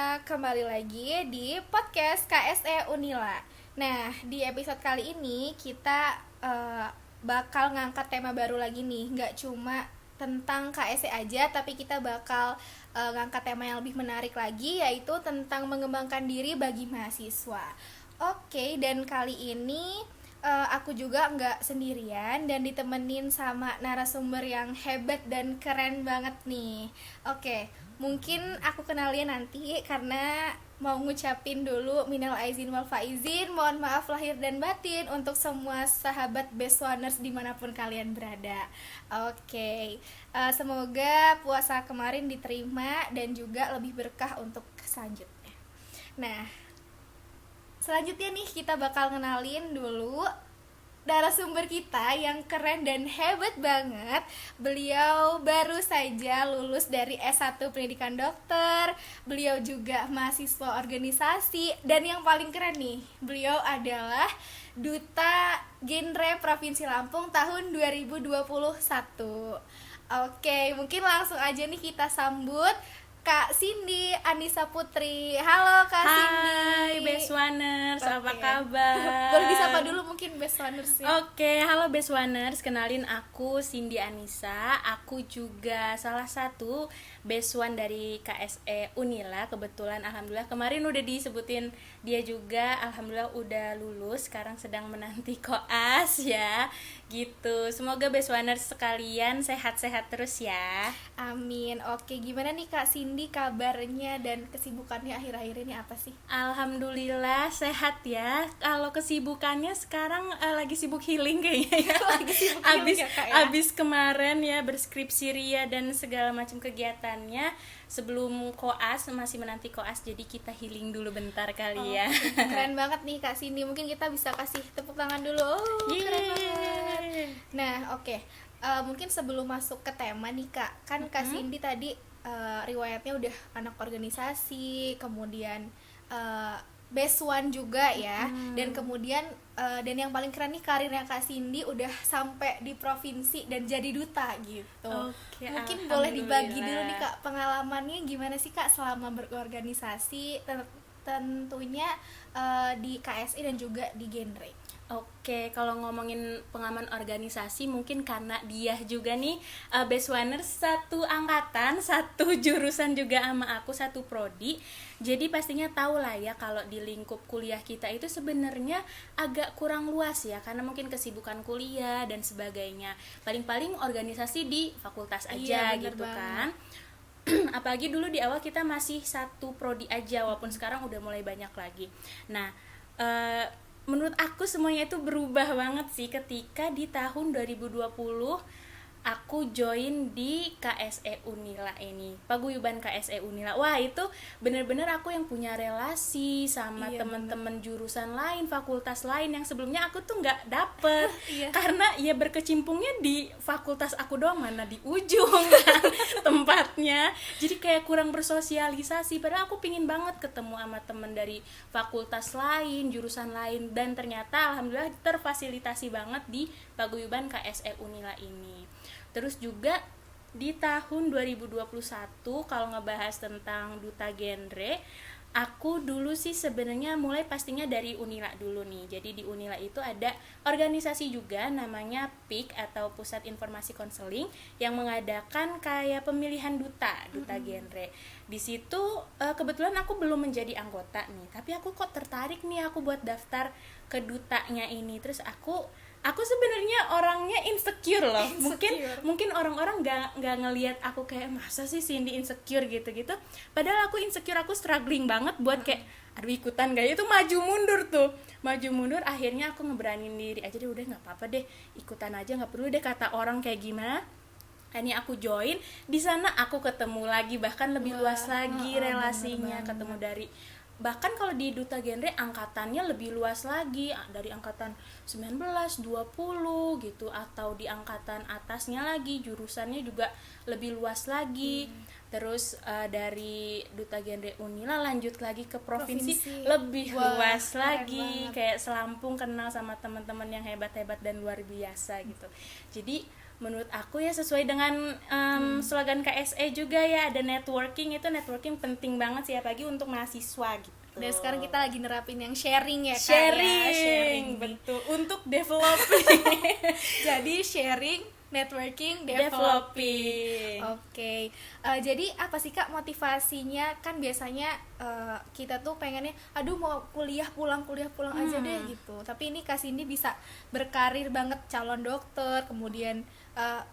kembali lagi di podcast KSE Unila. Nah, di episode kali ini kita bakal ngangkat tema baru lagi nih. Nggak cuma tentang KSE aja, tapi kita bakal ngangkat tema yang lebih menarik lagi, yaitu tentang mengembangkan diri bagi mahasiswa. Oke, dan kali ini aku juga nggak sendirian dan ditemenin sama narasumber yang hebat dan keren banget nih. Oke, mungkin aku kenalin nanti karena mau ngucapin dulu minal aizin wal faizin, mohon maaf lahir dan batin untuk semua sahabat Beswaners dimanapun kalian berada. Oke, semoga puasa kemarin diterima dan juga lebih berkah untuk selanjutnya. Nah, selanjutnya nih kita bakal kenalin dulu narasumber kita yang keren dan hebat banget. Beliau baru saja lulus dari S1 Pendidikan Dokter. Beliau juga mahasiswa organisasi. Dan yang paling keren nih, beliau adalah Duta Genre Provinsi Lampung tahun 2021. Oke, mungkin langsung aja nih kita sambut Kak Cindy Anissa Putri. Halo Kak Cindy. Hai Beswaners, apa kabar? Boleh disapa dulu mungkin Beswaners ya. Oke, halo Beswaners, kenalin aku Cindy Anissa. Aku juga salah satu Beswan dari KSE Unila. Kebetulan alhamdulillah kemarin udah disebutin dia juga, alhamdulillah udah lulus, sekarang sedang menanti koas ya. Gitu. Semoga Beswaners sekalian sehat-sehat terus ya. Amin. Oke, gimana nih Kak Cindy kabarnya dan kesibukannya akhir-akhir ini apa sih? Alhamdulillah sehat ya. Kalau kesibukannya sekarang lagi sibuk healing kayaknya ya. Lagi sibuk healing ya, Kak, ya? Abis kemarin ya berskripsi ria dan segala macam kegiatannya sebelum koas, masih menanti koas, jadi kita healing dulu bentar kali ya. Keren banget nih Kak Cindy. Mungkin kita bisa kasih tepuk tangan dulu. Keren banget. Nah, oke. Mungkin sebelum masuk ke tema nih Kak, kan Kak Cindy tadi riwayatnya udah anak organisasi, kemudian Beswan juga ya, dan kemudian dan yang paling keren nih karirnya Kak Cindy udah sampai di provinsi dan jadi duta gitu. Oke, Mungkin boleh dibagi dulu nih Kak pengalamannya gimana sih Kak selama berorganisasi, tentunya di KSI dan juga di Genre. Oke, kalau ngomongin pengalaman organisasi mungkin karena dia juga nih Beswaners satu angkatan, satu jurusan juga sama aku, satu prodi. Jadi pastinya tahu lah ya kalau di lingkup kuliah kita itu sebenarnya agak kurang luas ya, karena mungkin kesibukan kuliah dan sebagainya. Paling-paling organisasi di fakultas aja gitu kan. Apalagi dulu di awal kita masih satu prodi aja, walaupun sekarang udah mulai banyak lagi. Nah, menurut aku semuanya itu berubah banget sih ketika di tahun 2020 aku join di KSE Unila ini, paguyuban KSE Unila. Wah, itu bener-bener aku yang punya relasi sama teman-teman jurusan lain, fakultas lain yang sebelumnya aku tuh nggak dapet. Karena ya berkecimpungnya di fakultas aku doang, mana di ujung kan tempatnya. Jadi kayak kurang bersosialisasi, padahal aku pingin banget ketemu sama temen dari fakultas lain, jurusan lain, dan ternyata alhamdulillah terfasilitasi banget di paguyuban KSE Unila ini. Terus juga di tahun 2021 kalau ngebahas tentang duta genre, aku dulu sih sebenarnya mulai pastinya dari Unila dulu nih. Jadi di Unila itu ada organisasi juga namanya PIK atau Pusat Informasi Konseling yang mengadakan kayak pemilihan duta genre. Di situ kebetulan aku belum menjadi anggota nih, tapi aku kok tertarik nih aku buat daftar ke dutanya ini. Terus aku sebenarnya orangnya insecure loh. Mungkin orang-orang nggak ngelihat aku kayak masa sih Cindy insecure gitu-gitu. Padahal aku insecure, aku struggling banget buat kayak aduh ikutan gak, itu maju mundur. Akhirnya aku ngeberanin diri aja deh, udah nggak apa-apa deh, ikutan aja, nggak perlu deh kata orang kayak gimana. Ini aku join, di sana aku ketemu lagi, bahkan lebih luas lagi relasinya, ketemu dari bahkan kalau di duta genre angkatannya lebih luas lagi, dari angkatan 19, 20 gitu, atau di angkatan atasnya lagi jurusannya juga lebih luas lagi. Terus dari duta genre Unila lanjut lagi ke provinsi. Lebih luas lagi, kayak selampung kenal sama teman-teman yang hebat-hebat dan luar biasa gitu. Jadi menurut aku ya sesuai dengan slogan KSE juga ya, ada networking. Itu networking penting banget sih apalagi untuk mahasiswa gitu. Dan sekarang kita lagi nerapin yang sharing ya Kak sharing, ya. Sharing betul, untuk developing. Jadi sharing, networking, developing. Oke. Jadi apa sih Kak motivasinya? Kan biasanya kita tuh pengennya aduh mau kuliah pulang aja deh gitu. Tapi ini Kak Cindy bisa berkarir banget, calon dokter, kemudian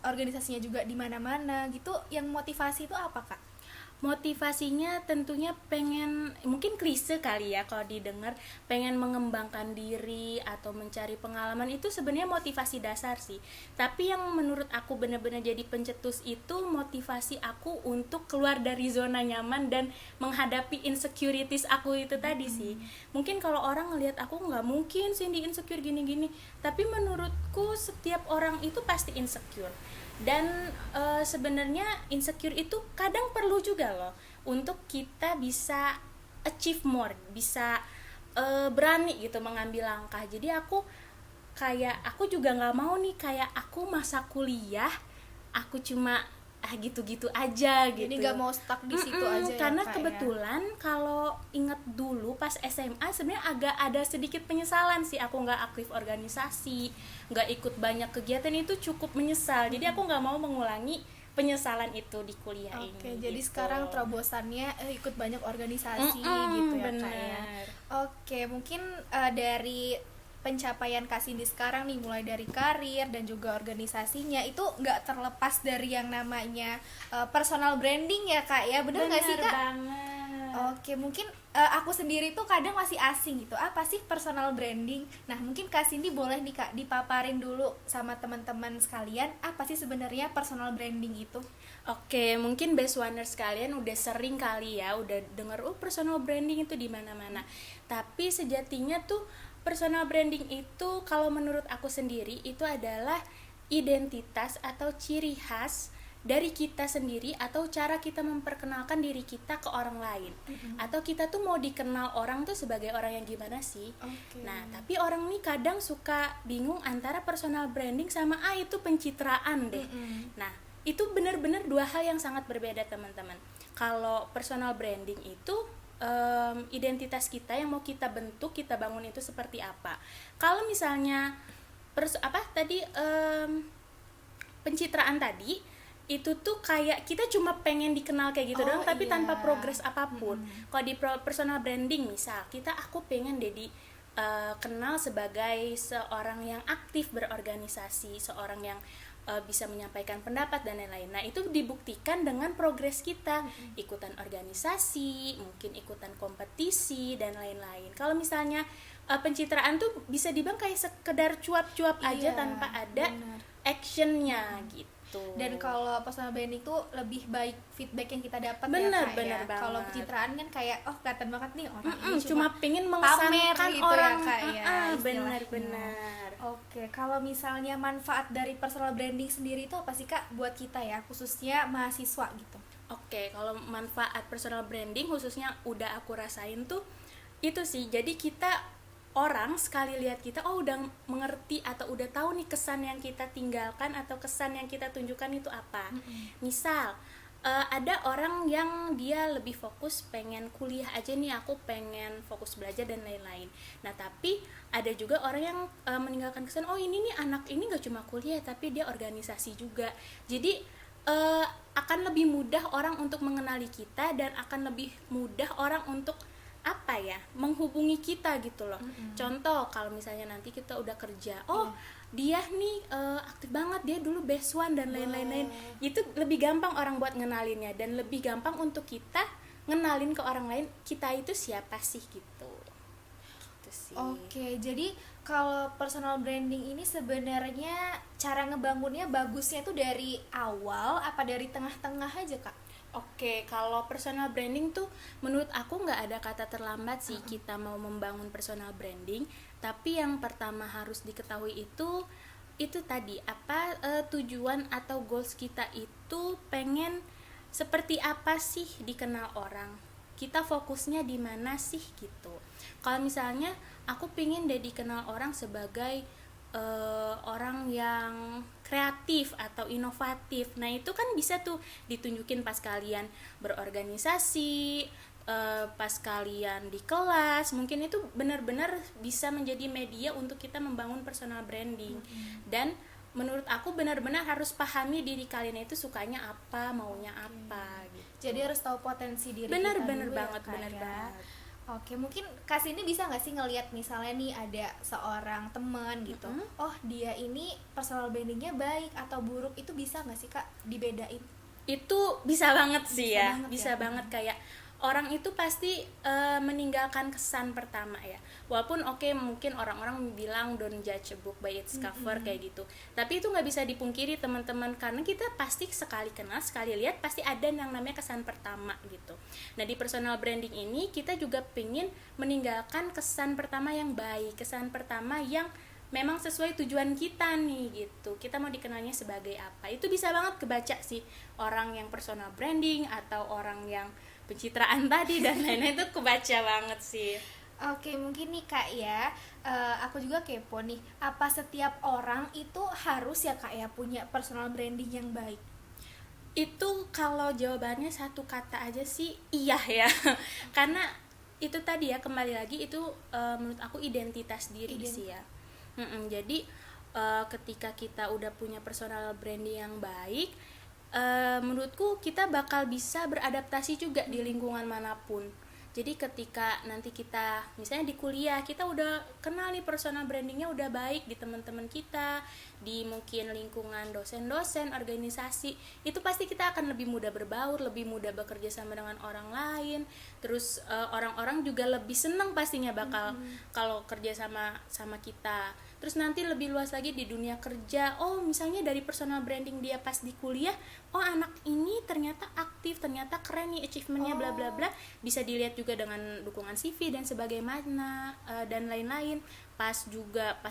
organisasinya juga di mana-mana gitu. Yang motivasi itu apa Kak? Motivasinya tentunya pengen, mungkin klise kali ya kalau didengar, pengen mengembangkan diri atau mencari pengalaman. Itu sebenarnya motivasi dasar sih. Tapi yang menurut aku benar-benar jadi pencetus itu motivasi aku untuk keluar dari zona nyaman dan menghadapi insecurities aku itu tadi sih. Mungkin kalau orang ngelihat aku nggak mungkin sih di insecure gini-gini, tapi menurutku setiap orang itu pasti insecure. Dan sebenarnya insecure itu kadang perlu juga loh untuk kita bisa achieve more, bisa berani gitu mengambil langkah. Jadi aku juga nggak mau nih kayak aku masa kuliah aku cuma gitu-gitu aja gitu. Jadi nggak mau stuck di situ aja ya, karena Kak, kebetulan kalau inget dulu pas SMA sebenarnya agak ada sedikit penyesalan sih, aku nggak aktif organisasi, nggak ikut banyak kegiatan, itu cukup menyesal. Jadi aku nggak mau mengulangi penyesalan itu di kuliah ini. Oke, jadi gitu. sekarang terobosannya ikut banyak organisasi gitu ya bener. Kak ya. Oke, mungkin dari pencapaian Kak Cindy sekarang nih, mulai dari karir dan juga organisasinya, itu nggak terlepas dari yang namanya personal branding ya Kak ya, bener nggak sih Kak? Banget. Oke, mungkin aku sendiri tuh kadang masih asing gitu, apa sih personal branding? Nah mungkin Kak Cindy boleh nih Kak dipaparin dulu sama teman-teman sekalian, apa sih sebenarnya personal branding itu? Oke, mungkin best oneers kalian udah sering kali ya udah denger personal branding itu di mana-mana. Tapi sejatinya tuh personal branding itu kalau menurut aku sendiri itu adalah identitas atau ciri khas dari kita sendiri atau cara kita memperkenalkan diri kita ke orang lain. Atau kita tuh mau dikenal orang tuh sebagai orang yang gimana sih? Nah, tapi orang nih kadang suka bingung antara personal branding sama itu pencitraan deh. Nah, itu benar-benar dua hal yang sangat berbeda teman-teman. Kalau personal branding itu identitas kita yang mau kita bentuk, kita bangun itu seperti apa. Kalau misalnya pencitraan tadi itu tuh kayak kita cuma pengen dikenal kayak gitu doang, tapi tanpa progres apapun. Kalau di personal branding misal aku pengen kenal sebagai seorang yang aktif berorganisasi, seorang yang bisa menyampaikan pendapat dan lain-lain. Nah, itu dibuktikan dengan progres kita, ikutan organisasi, mungkin ikutan kompetisi dan lain-lain. Kalau misalnya pencitraan tuh bisa dibilang kayak sekedar cuap-cuap aja tanpa ada actionnya gitu. Dan kalau personal branding tuh lebih baik feedback yang kita dapat bener, ya Kak bener ya. Kalau pencitraan kan kayak kelihatan banget nih orang ini cuma pengen mengesankan gitu orang ya Kak ya. Benar-benar. Oke, kalau misalnya manfaat dari personal branding sendiri itu apa sih Kak buat kita ya, khususnya mahasiswa gitu? Oke, kalau manfaat personal branding khususnya udah aku rasain tuh itu sih. Jadi kita orang sekali lihat kita udah mengerti atau udah tahu nih kesan yang kita tinggalkan atau kesan yang kita tunjukkan itu apa. Misal ada orang yang dia lebih fokus pengen kuliah aja nih, aku pengen fokus belajar dan lain-lain. Nah, tapi ada juga orang yang meninggalkan kesan ini nih anak ini gak cuma kuliah tapi dia organisasi juga. Jadi akan lebih mudah orang untuk mengenali kita dan akan lebih mudah orang untuk menghubungi kita gitu loh. Contoh kalau misalnya nanti kita udah kerja, dia nih aktif banget, dia dulu best one dan lain-lain. Itu lebih gampang orang buat ngenalinnya dan lebih gampang untuk kita ngenalin ke orang lain kita itu siapa sih gitu sih. Oke, jadi kalau personal branding ini sebenarnya cara ngebangunnya bagusnya tuh dari awal apa dari tengah-tengah aja Kak? Oke, kalau personal branding tuh menurut aku nggak ada kata terlambat sih kita mau membangun personal branding. Tapi yang pertama harus diketahui itu tadi tujuan atau goals kita itu pengen seperti apa sih dikenal orang. Kita fokusnya di mana sih gitu. Kalau misalnya aku pengen dikenal orang sebagai orang yang kreatif atau inovatif. Nah itu kan bisa tuh ditunjukin pas kalian berorganisasi, pas kalian di kelas. Mungkin itu benar-benar bisa menjadi media untuk kita membangun personal branding. Dan menurut aku benar-benar harus pahami diri kalian itu sukanya apa, maunya apa gitu. Jadi harus tahu potensi diri Bener kita bener dulu banget, ya, Kak, bener ya. banget. Oke, mungkin Kak Cindy bisa nggak sih ngelihat misalnya nih ada seorang teman gitu, oh dia ini personal brandingnya baik atau buruk, itu bisa nggak sih Kak dibedain? Itu bisa banget sih Bisa ya, banget bisa ya. banget. Kayak orang itu pasti meninggalkan kesan pertama ya, walaupun oke, mungkin orang-orang bilang don't judge a book by its cover kayak gitu, tapi itu nggak bisa dipungkiri teman-teman, karena kita pasti sekali kenal, sekali lihat pasti ada yang namanya kesan pertama gitu. Nah di personal branding ini kita juga pengen meninggalkan kesan pertama yang baik, kesan pertama yang memang sesuai tujuan kita nih gitu. Kita mau dikenalnya sebagai apa, itu bisa banget kebaca sih orang yang personal branding atau orang yang pencitraan tadi dan lain-lain, itu kebaca banget sih. Oke, mungkin nih Kak ya, aku juga kepo nih, apa setiap orang itu harus ya Kak ya punya personal branding yang baik? Itu kalau jawabannya satu kata aja sih iya ya. Karena itu tadi ya, kembali lagi itu menurut aku identitas diri sih ya. Jadi ketika kita udah punya personal branding yang baik, menurutku kita bakal bisa beradaptasi juga di lingkungan manapun. Jadi ketika nanti kita misalnya di kuliah, kita udah kenal nih personal brandingnya udah baik di teman-teman kita, di mungkin lingkungan dosen-dosen, organisasi, itu pasti kita akan lebih mudah berbaur, lebih mudah bekerja sama dengan orang lain. Terus orang-orang juga lebih senang pastinya bakal kalau kerja sama kita. Terus nanti lebih luas lagi di dunia kerja, oh misalnya dari personal branding dia pas di kuliah, oh anak ini ternyata aktif, ternyata keren nih achievementnya bla bla bla, bisa dilihat juga dengan dukungan CV dan sebagaimana dan lain-lain. Pas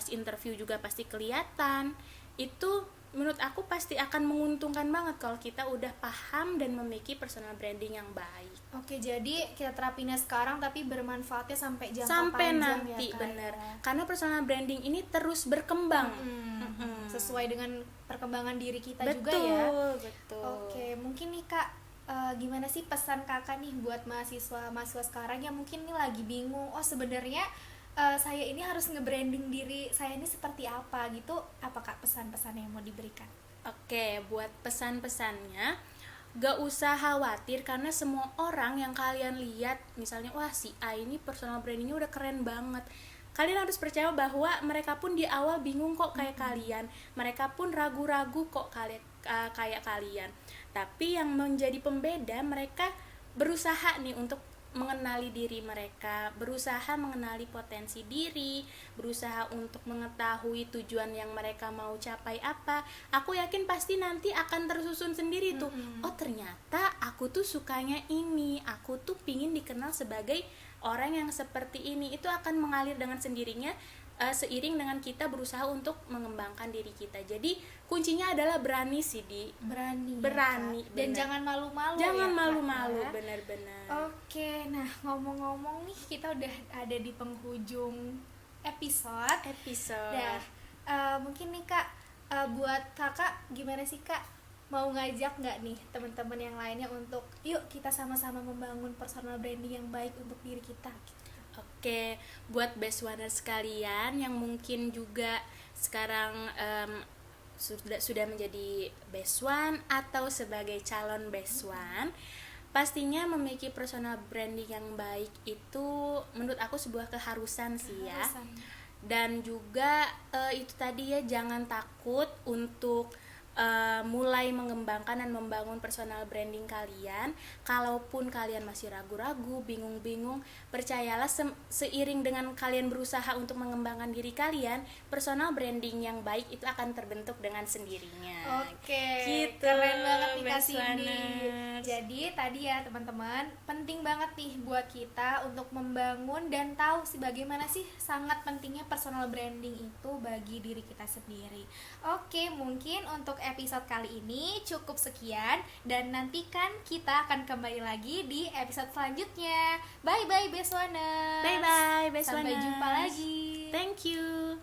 interview juga pasti kelihatan. Itu menurut aku pasti akan menguntungkan banget kalau kita udah paham dan memiliki personal branding yang baik. Oke, jadi kita terapinnya sekarang tapi bermanfaatnya sampai jangka Sampai panjang nanti ya Kak, bener ya. Karena personal branding ini terus berkembang. Sesuai dengan perkembangan diri kita Betul, juga ya. betul. Oke, mungkin nih Kak, gimana sih pesan Kakak nih buat mahasiswa sekarang yang mungkin nih lagi bingung, oh sebenarnya saya ini harus nge-branding diri saya ini seperti apa gitu, apa Kak pesan-pesan yang mau diberikan? Oke, buat pesan-pesannya, gak usah khawatir karena semua orang yang kalian lihat, misalnya wah si A ini personal brandingnya udah keren banget, kalian harus percaya bahwa mereka pun di awal bingung kok kayak kalian, mereka pun ragu-ragu kok kayak kalian, tapi yang menjadi pembeda, mereka berusaha nih untuk mengenali diri mereka, berusaha mengenali potensi diri, berusaha untuk mengetahui tujuan yang mereka mau capai apa. Aku yakin pasti nanti akan tersusun sendiri tuh. Oh ternyata aku tuh sukanya ini, aku tuh pingin dikenal sebagai orang yang seperti ini. Itu akan mengalir dengan sendirinya seiring dengan kita berusaha untuk mengembangkan diri kita. Jadi kuncinya adalah berani sih Berani berani, ya, Kak. Dan bener. jangan malu-malu Jangan ya, Kak, malu-malu, ya. benar-benar. Oke, nah ngomong-ngomong nih kita udah ada di penghujung episode. Nah, mungkin nih Kak, buat Kakak gimana sih Kak? Mau ngajak nggak nih teman-teman yang lainnya untuk yuk kita sama-sama membangun personal branding yang baik untuk diri kita? Oke, buat best oneer sekalian yang mungkin juga sekarang sudah menjadi best one atau sebagai calon best one, pastinya memiliki personal branding yang baik itu menurut aku sebuah keharusan sih ya. Dan juga itu tadi ya, jangan takut untuk mulai mengembangkan dan membangun personal branding kalian. Kalaupun kalian masih ragu-ragu, bingung-bingung, percayalah seiring dengan kalian berusaha untuk mengembangkan diri kalian, personal branding yang baik itu akan terbentuk dengan sendirinya. Oke, gitu, keren banget nih Kak Best Cindy. Oneers. Jadi tadi ya teman-teman, penting banget nih buat kita untuk membangun dan tahu sih bagaimana sih sangat pentingnya personal branding itu bagi diri kita sendiri. Oke, mungkin untuk episode kali ini cukup sekian dan nantikan kita akan kembali lagi di episode selanjutnya. Bye bye Best Oneers. Bye bye Best Sampai Oneers. jumpa lagi. Thank you.